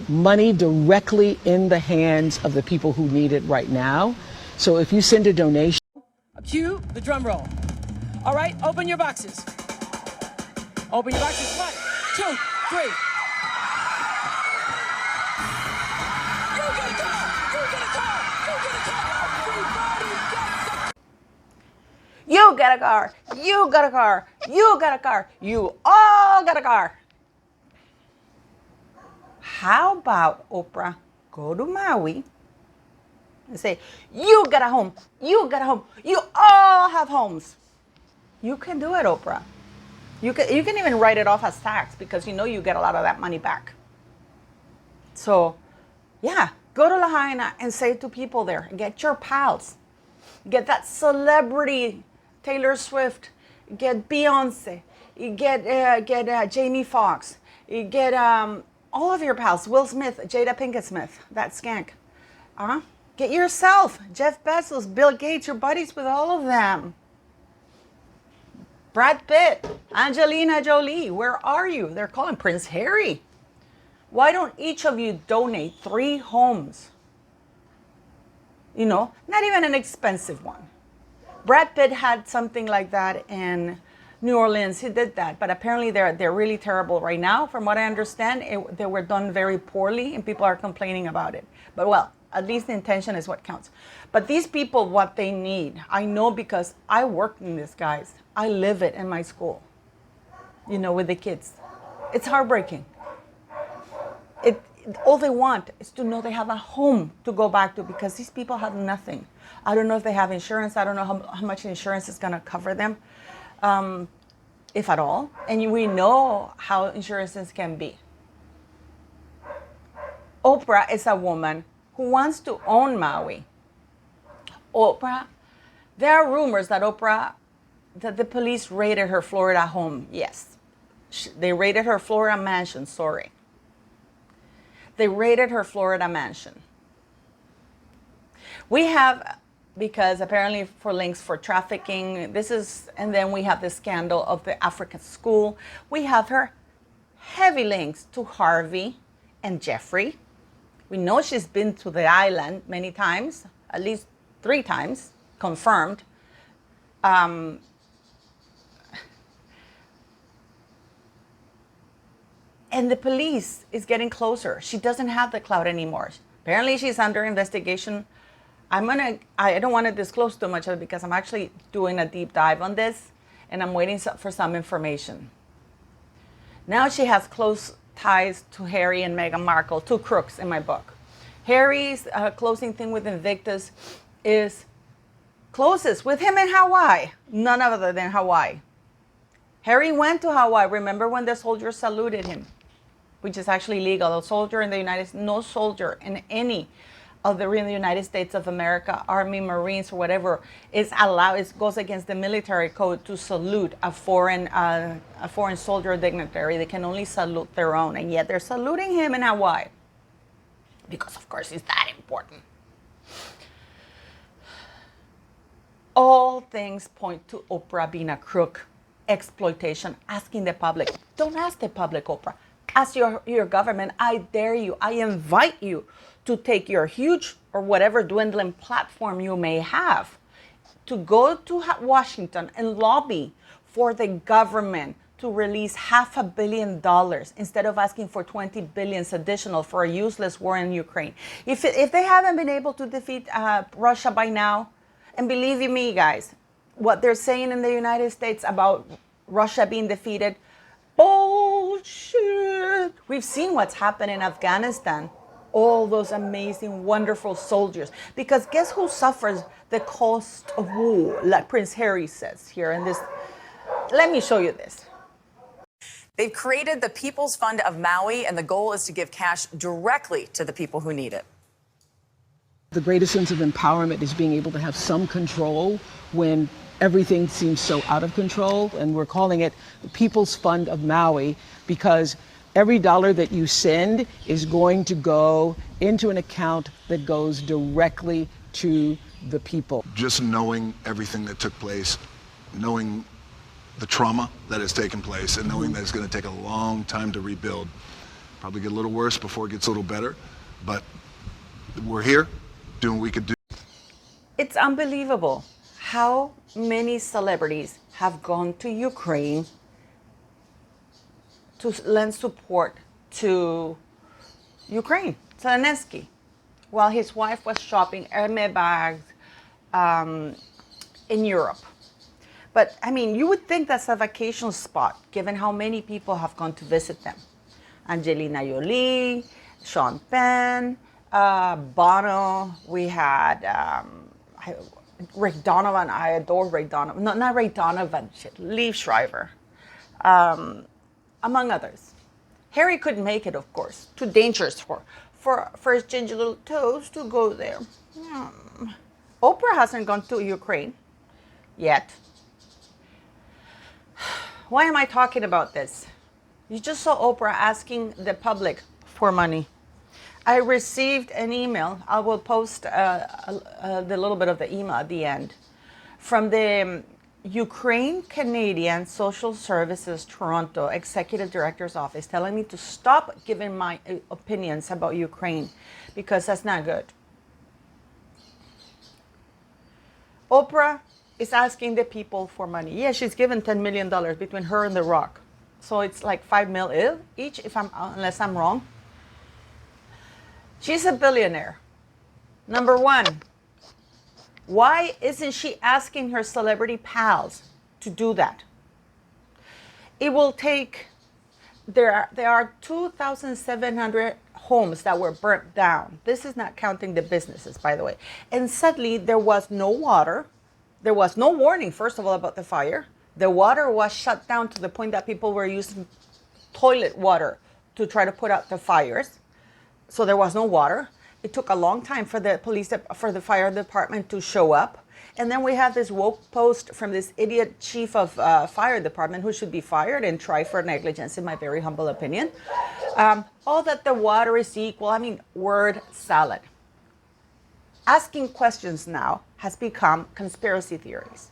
Money directly in the hands of the people who need it right now. So if you send a donation. Cue the drum roll. All right, open your boxes. Open your boxes. 1, 2, 3. You get a car! You get a car! You get a car! Everybody gets a car! You get a car! You got a car! You got a car! You all got a car! How about, Oprah, go to Maui and say, you got a home, you got a home, you all have homes. You can do it, Oprah. You can even write it off as tax because you know you get a lot of that money back. So, yeah, go to Lahaina and say to people there, get your pals. Get that celebrity, Taylor Swift, get Beyonce, get Jamie Foxx, you get all of your pals, Will Smith, Jada Pinkett Smith, that skank. Get yourself, Jeff Bezos, Bill Gates, you're buddies with all of them. Brad Pitt, Angelina Jolie, where are you? They're calling Prince Harry. Why don't each of you donate 3 homes? You know, not even an expensive one. Brad Pitt had something like that in New Orleans. He did that, but apparently they're really terrible right now. From what I understand, they were done very poorly, and people are complaining about it. But well, at least the intention is what counts. But these people, what they need, I know because I worked in this, guys. I live it in my school, you know, with the kids. It's heartbreaking. All they want is to know they have a home to go back to because these people have nothing. I don't know if they have insurance. I don't know how much insurance is going to cover them, if at all. And we know how insurances can be. Oprah is a woman who wants to own Maui. Oprah, there are rumors that that the police raided her Florida home. Yes, they raided her Florida mansion, sorry. They raided her Florida mansion. We have, because apparently for links for trafficking, and then we have the scandal of the African school. We have her heavy links to Harvey and Jeffrey. We know she's been to the island many times, at least 3 times, confirmed. And the police is getting closer. She doesn't have the clout anymore. Apparently she's under investigation. I don't want to disclose too much of it because I'm actually doing a deep dive on this and I'm waiting for some information. Now she has close ties to Harry and Meghan Markle, 2 crooks in my book. Harry's closing thing with Invictus is closest with him in Hawaii, none other than Hawaii. Harry went to Hawaii. Remember when the soldiers saluted him, which is actually legal. A soldier in the United States, no soldier in any of the United States of America, Army, Marines, or whatever, is allowed. It goes against the military code to salute a foreign soldier dignitary. They can only salute their own, and yet they're saluting him in Hawaii because, of course, it's that important. All things point to Oprah being a crook, exploitation, asking the public. Don't ask the public, Oprah. Ask your government. I dare you. I invite you to take your huge or whatever dwindling platform you may have to go to Washington and lobby for the government to release $500 million instead of asking for $20 billion additional for a useless war in Ukraine. If they haven't been able to defeat Russia by now, and believe you me, guys, what they're saying in the United States about Russia being defeated, bullshit. We've seen what's happened in Afghanistan. All those amazing, wonderful soldiers. Because guess who suffers the cost of war, like Prince Harry says here in this. Let me show you this. They've created the People's Fund of Maui, and the goal is to give cash directly to the people who need it. The greatest sense of empowerment is being able to have some control when everything seems so out of control. And we're calling it the People's Fund of Maui because every dollar that you send is going to go into an account that goes directly to the people. Just knowing everything that took place, knowing the trauma that has taken place, and knowing that it's going to take a long time to rebuild, Probably get a little worse before it gets a little better, but we're here doing what we could do. It's unbelievable how many celebrities have gone to Ukraine to lend support to Ukraine, Zelensky, while his wife was shopping Hermes bags in Europe. But I mean, you would think that's a vacation spot, given how many people have gone to visit them. Angelina Jolie, Sean Penn, Bono. We had Rick Donovan. I adore Rick Donovan. No, not Rick Donovan. Shit, Liev Schreiber, among others. Harry couldn't make it, of course. Too dangerous for his ginger little toes to go there. Oprah hasn't gone to Ukraine yet. Why am I talking about this? You just saw Oprah asking the public for money. I received an email. I will post the little bit of the email at the end from the Ukraine Canadian Social Services Toronto Executive Director's Office telling me to stop giving my opinions about Ukraine because that's not good. Oprah is asking the people for money. Yeah, she's given $10 million between her and The Rock. So it's like $5 million each, unless I'm wrong. She's a billionaire. Number one, why isn't she asking her celebrity pals to do that? It will take, there are 2,700 homes that were burnt down. This is not counting the businesses, by the way. And suddenly there was no water. There was no warning, first of all, about the fire. The water was shut down to the point that people were using toilet water to try to put out the fires. So there was no water. It took a long time for the fire department to show up. And then we have this woke post from this idiot chief of fire department who should be fired and tried for negligence, in my very humble opinion. All that the water is equal. I mean, word salad. Asking questions now has become conspiracy theories.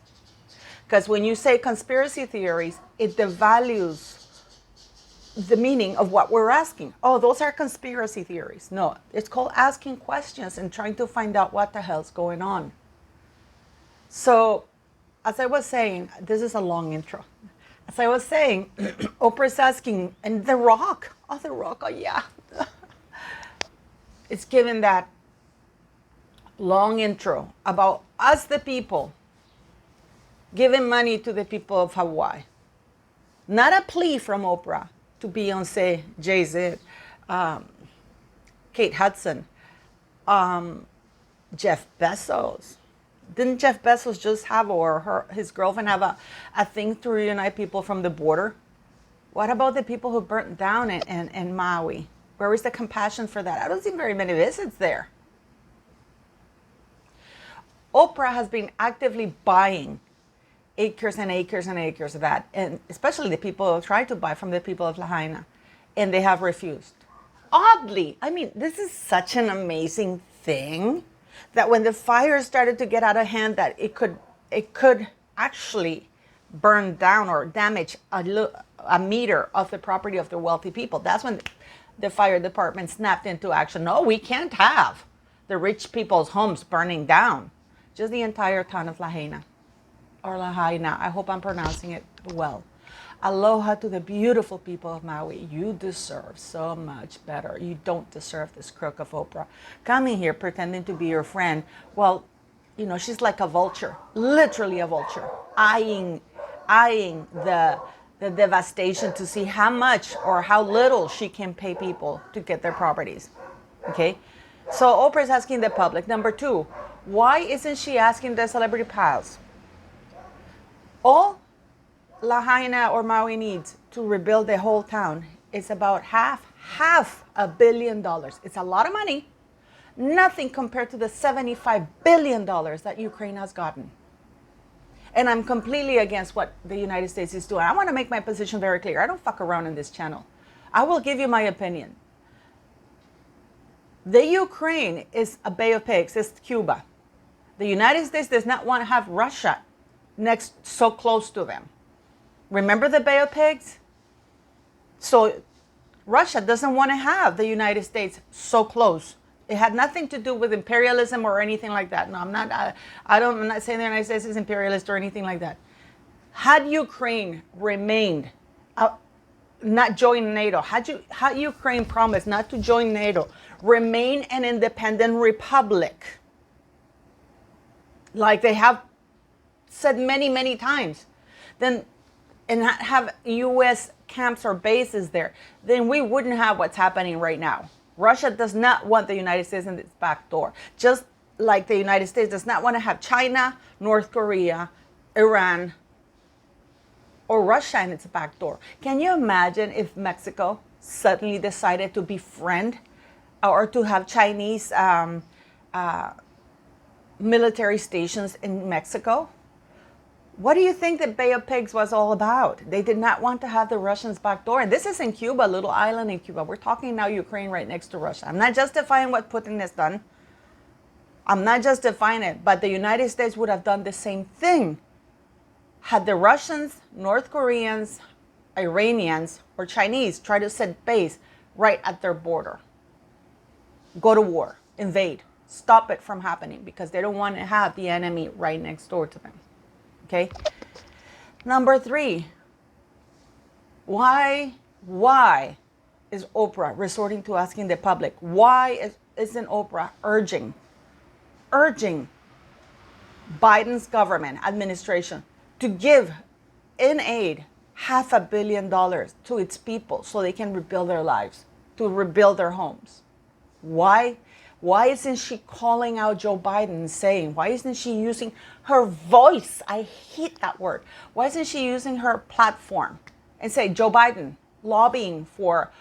Because when you say conspiracy theories, it devalues the meaning of what we're asking. Oh, those are conspiracy theories. No, it's called asking questions and trying to find out what the hell's going on. So, as I was saying, this is a long intro. As I was saying, Oprah's asking, and The Rock, oh yeah. It's given that long intro about us, the people, giving money to the people of Hawaii. Not a plea from Oprah to Beyonce, Jay-Z, Kate Hudson, Jeff Bezos. Didn't Jeff Bezos just have, or his girlfriend have a thing to reunite people from the border? What about the people who burnt down in Maui? Where is the compassion for that? I don't see very many visits there. Oprah has been actively buying acres and acres and acres of that, and especially the people who tried to buy from the people of Lahaina, and they have refused. Oddly, I mean, this is such an amazing thing that when the fire started to get out of hand, that it could actually burn down or damage a meter of the property of the wealthy people. That's when the fire department snapped into action. No, we can't have the rich people's homes burning down. Just the entire town of Lahaina. Or Lahaina. I hope I'm pronouncing it well. Aloha to the beautiful people of Maui. You deserve so much better. You don't deserve this crook of Oprah coming here pretending to be your friend. Well, you know, she's like a vulture, literally a vulture, eyeing the devastation to see how much or how little she can pay people to get their properties. Okay? So Oprah's asking the public. Number two, why isn't she asking the celebrity pals? All Lahaina or Maui needs to rebuild the whole town is about half $500 million. It's a lot of money. Nothing compared to the $75 billion that Ukraine has gotten. And I'm completely against what the United States is doing. I want to make my position very clear. I don't fuck around in this channel. I will give you my opinion. The Ukraine is a Bay of Pigs. It's Cuba. The United States does not want to have Russia so close to them. Remember the Bay of Pigs? So Russia doesn't want to have the United States so close. It had nothing to do with imperialism or anything like that. No, I'm not saying the United States is imperialist or anything like that. Had Ukraine remained not join NATO, had Ukraine promised not to join NATO, remain an independent republic, like they have said many, many times, then and not have U.S. camps or bases there, then we wouldn't have what's happening right now. Russia does not want the United States in its back door, just like the United States does not want to have China, North Korea, Iran, or Russia in its back door. Can you imagine if Mexico suddenly decided to befriend or to have Chinese military stations in Mexico? What do you think the Bay of Pigs was all about? They did not want to have the Russians back door. And this is in Cuba, a little island in Cuba. We're talking now Ukraine right next to Russia. I'm not justifying what Putin has done. I'm not justifying it. But the United States would have done the same thing had the Russians, North Koreans, Iranians, or Chinese try to set base right at their border. Go to war, invade, stop it from happening because they don't want to have the enemy right next door to them. Okay? Number 3, why is Oprah resorting to asking the public? Why isn't Oprah urging Biden's government administration to give in aid $500 million to its people so they can rebuild their lives, to rebuild their homes? Why isn't she calling out Joe Biden and saying, why isn't she using her voice? I hate that word. Why isn't she using her platform and say, Joe Biden lobbying for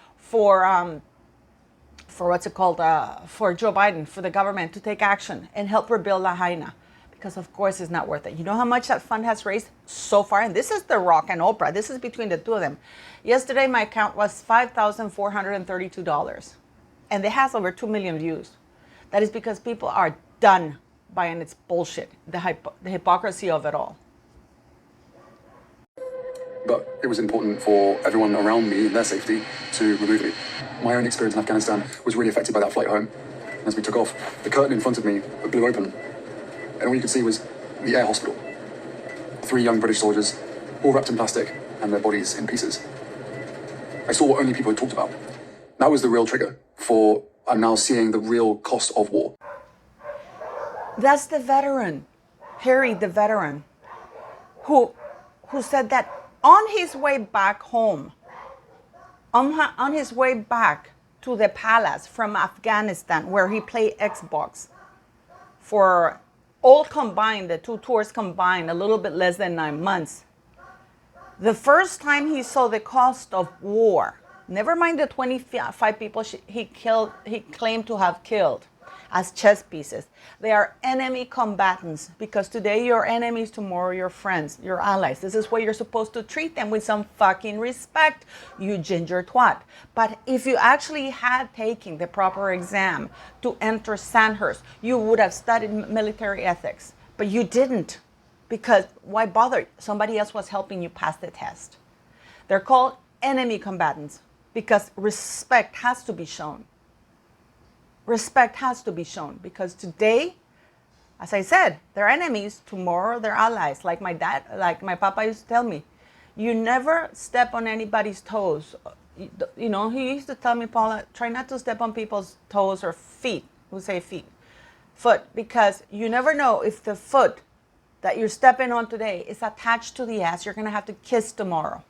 what's it called? For Joe Biden, for the government to take action and help rebuild Lahaina? Because of course it's not worth it. You know how much that fund has raised so far? And this is The Rock and Oprah. This is between the two of them. Yesterday my count was $5,432. And it has over 2 million views. That is because people are done buying its bullshit, the hypocrisy of it all. But it was important for everyone around me and their safety to remove me. My own experience in Afghanistan was really affected by that flight home. As we took off, the curtain in front of me blew open, and all you could see was the air hospital. 3 young British soldiers, all wrapped in plastic, and their bodies in pieces. I saw what only people had talked about. That was the real trigger for I'm now seeing the real cost of war. That's the veteran, Harry the veteran, who said that on his way back home, on his way back to the palace from Afghanistan, where he played Xbox for all combined, the 2 tours combined, a little bit less than 9 months. The first time he saw the cost of war, never mind the 25 people he claimed to have killed as chess pieces. They are enemy combatants because today you're enemies, tomorrow you're friends, you're allies. This is why you're supposed to treat them with some fucking respect, you ginger twat. But if you actually had taken the proper exam to enter Sandhurst, you would have studied military ethics. But you didn't, because why bother? Somebody else was helping you pass the test. They're called enemy combatants because respect has to be shown. Respect has to be shown because today, as I said, they're enemies, tomorrow they're allies. Like my dad, like my papa used to tell me, you never step on anybody's toes. You know, he used to tell me, Paula, try not to step on people's toes or feet. We'll say feet. Foot, because you never know if the foot that you're stepping on today is attached to the ass you're going to have to kiss tomorrow.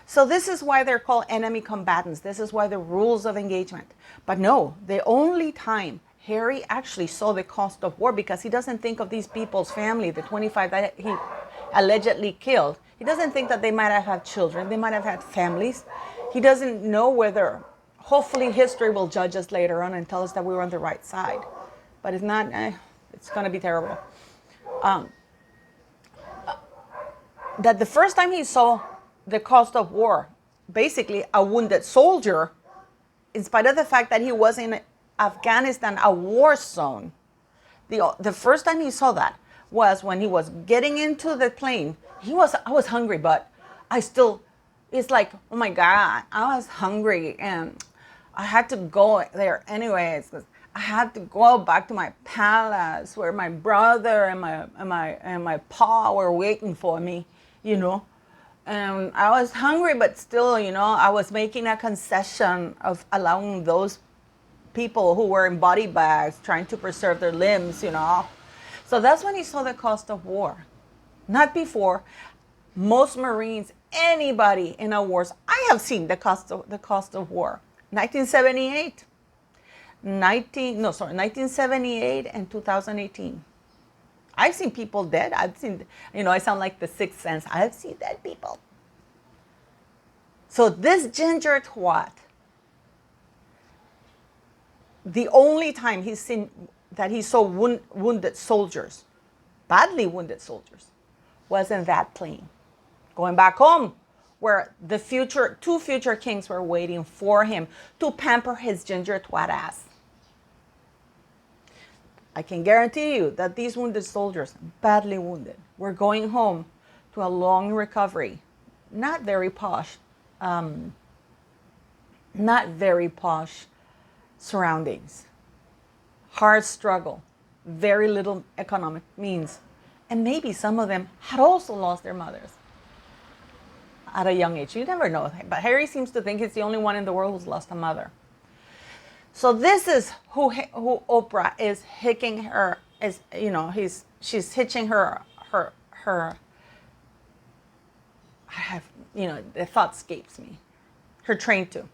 So this is why they're called enemy combatants. This is why the rules of engagement. But no, the only time Harry actually saw the cost of war, because he doesn't think of these people's family, the 25 that he allegedly killed. He doesn't think that they might have had children. They might have had families. He doesn't know whether, hopefully history will judge us later on and tell us that we were on the right side. But if not, it's going to be terrible. That the first time he saw the cost of war, basically a wounded soldier, in spite of the fact that he was in Afghanistan, a war zone, the first time he saw that was when he was getting into the plane. I was hungry, but I still it's like, oh my God, I was hungry and I had to go there anyways, because I had to go back to my palace where my brother and my pa were waiting for me, you know. And I was hungry, but still, you know, I was making a concession of allowing those people who were in body bags trying to preserve their limbs, you know. So that's when he saw the cost of war. Not before. Most Marines, anybody in a wars, I have seen the cost of war. 1978. 1978 and 2018. I've seen people dead. I've seen, you know, I sound like the Sixth Sense. I've seen dead people. So this ginger twat, the only time he's seen that he saw wounded soldiers, badly wounded soldiers, was in that plane, going back home, where the two future kings were waiting for him to pamper his ginger twat ass. I can guarantee you that these wounded soldiers, badly wounded, were going home to a long recovery, not very posh surroundings, hard struggle, very little economic means, and maybe some of them had also lost their mothers at a young age. You never know, but Harry seems to think he's the only one in the world who's lost a mother. So this is who Oprah is hitching her, is, you know, she's hitching her I have, you know, the thought escapes me, her train to.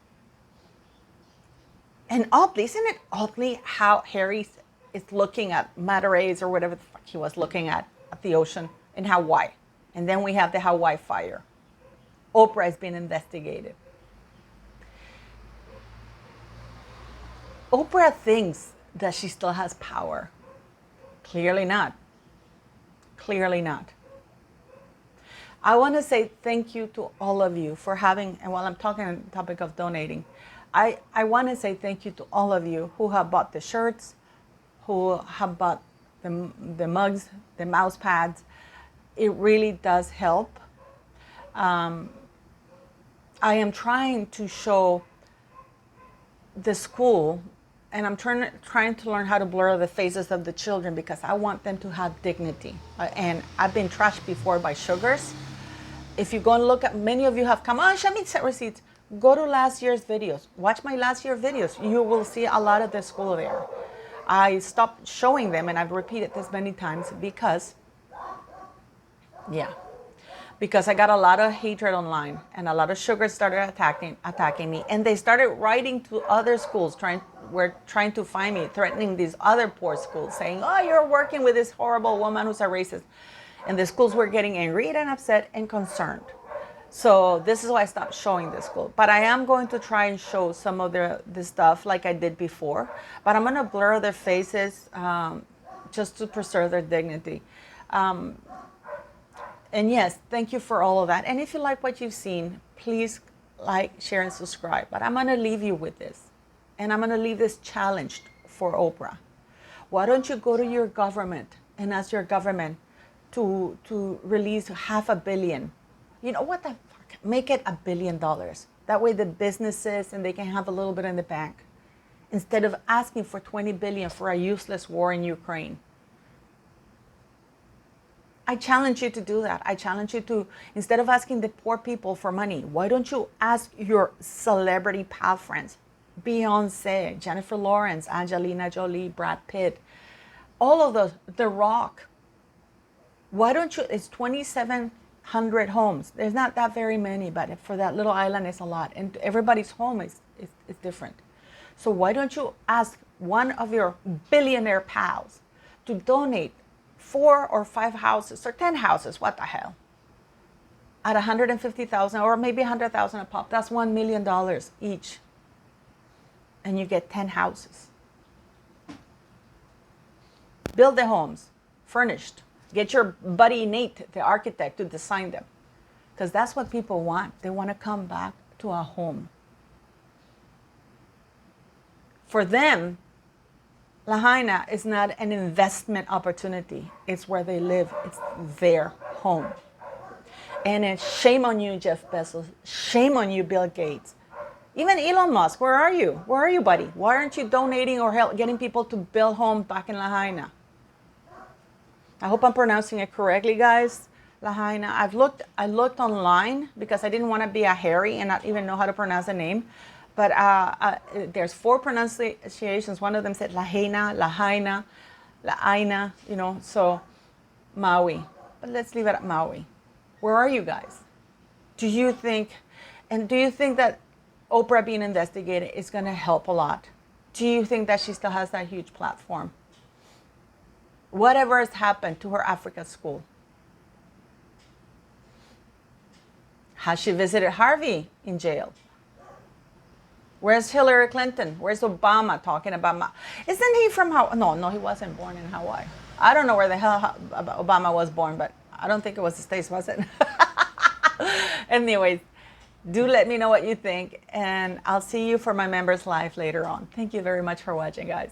And oddly, isn't it oddly how Harry is looking at manta rays or whatever the fuck he was looking at the ocean in Hawaii. And then we have the Hawaii fire. Oprah is being investigated. Oprah thinks that she still has power. Clearly not. Clearly not. I want to say thank you to all of you for having, and while I'm talking on the topic of donating, I want to say thank you to all of you who have bought the shirts, who have bought the mugs, the mouse pads. It really does help. I am trying to show the school, and I'm trying to learn how to blur the faces of the children because I want them to have dignity. And I've been trashed before by sugars. If you go and look at, many of you have come, oh, show me receipts. Go to last year's videos. Watch my last year videos. You will see a lot of the school there. I stopped showing them, and I've repeated this many times because I got a lot of hatred online, and a lot of sugars started attacking me, and they started writing to other schools, trying to find me, threatening these other poor schools, saying, oh, you're working with this horrible woman who's a racist. And the schools were getting angry and upset and concerned. So this is why I stopped showing the school. But I am going to try and show some of the stuff like I did before. But I'm going to blur their faces just to preserve their dignity. And yes, thank you for all of that. And if you like what you've seen, please like, share, and subscribe. But I'm going to leave you with this. And I'm going to leave this challenge for Oprah. Why don't you go to your government and ask your government to release $500 million? You know what the fuck? Make it $1 billion. That way the businesses, and they can have a little bit in the bank. Instead of asking for $20 billion for a useless war in Ukraine. I challenge you to do that. I challenge you to, instead of asking the poor people for money, why don't you ask your celebrity pal friends? Beyonce, Jennifer Lawrence, Angelina Jolie, Brad Pitt, all of those, The Rock. Why don't you, it's 2,700 homes. There's not that very many, but for that little island, it's a lot. And everybody's home is different. So why don't you ask one of your billionaire pals to donate 4 or 5 houses or 10 houses, what the hell, at $150,000 or maybe $100,000 a pop. That's $1 million each. And you get 10 houses. Build the homes, furnished. Get your buddy Nate, the architect, to design them. Because that's what people want. They want to come back to a home. For them, Lahaina is not an investment opportunity. It's where they live. It's their home. And it's shame on you, Jeff Bezos. Shame on you, Bill Gates. Even Elon Musk, where are you? Where are you, buddy? Why aren't you donating or getting people to build homes back in Lahaina? I hope I'm pronouncing it correctly, guys. Lahaina. I looked online because I didn't want to be a Harry and not even know how to pronounce the name. But there's 4 pronunciations. One of them said Lahaina, Lahaina, Lahaina, you know, so Maui. But let's leave it at Maui. Where are you guys? Do you think that Oprah being investigated is going to help a lot? Do you think that she still has that huge platform? Whatever has happened to her Africa school? Has she visited Harvey in jail? Where's Hillary Clinton? Where's Obama talking about? Isn't he from Hawaii? No, he wasn't born in Hawaii. I don't know where the hell Obama was born, but I don't think it was the States, was it? Anyways, do let me know what you think, and I'll see you for my members live later on. Thank you very much for watching, guys.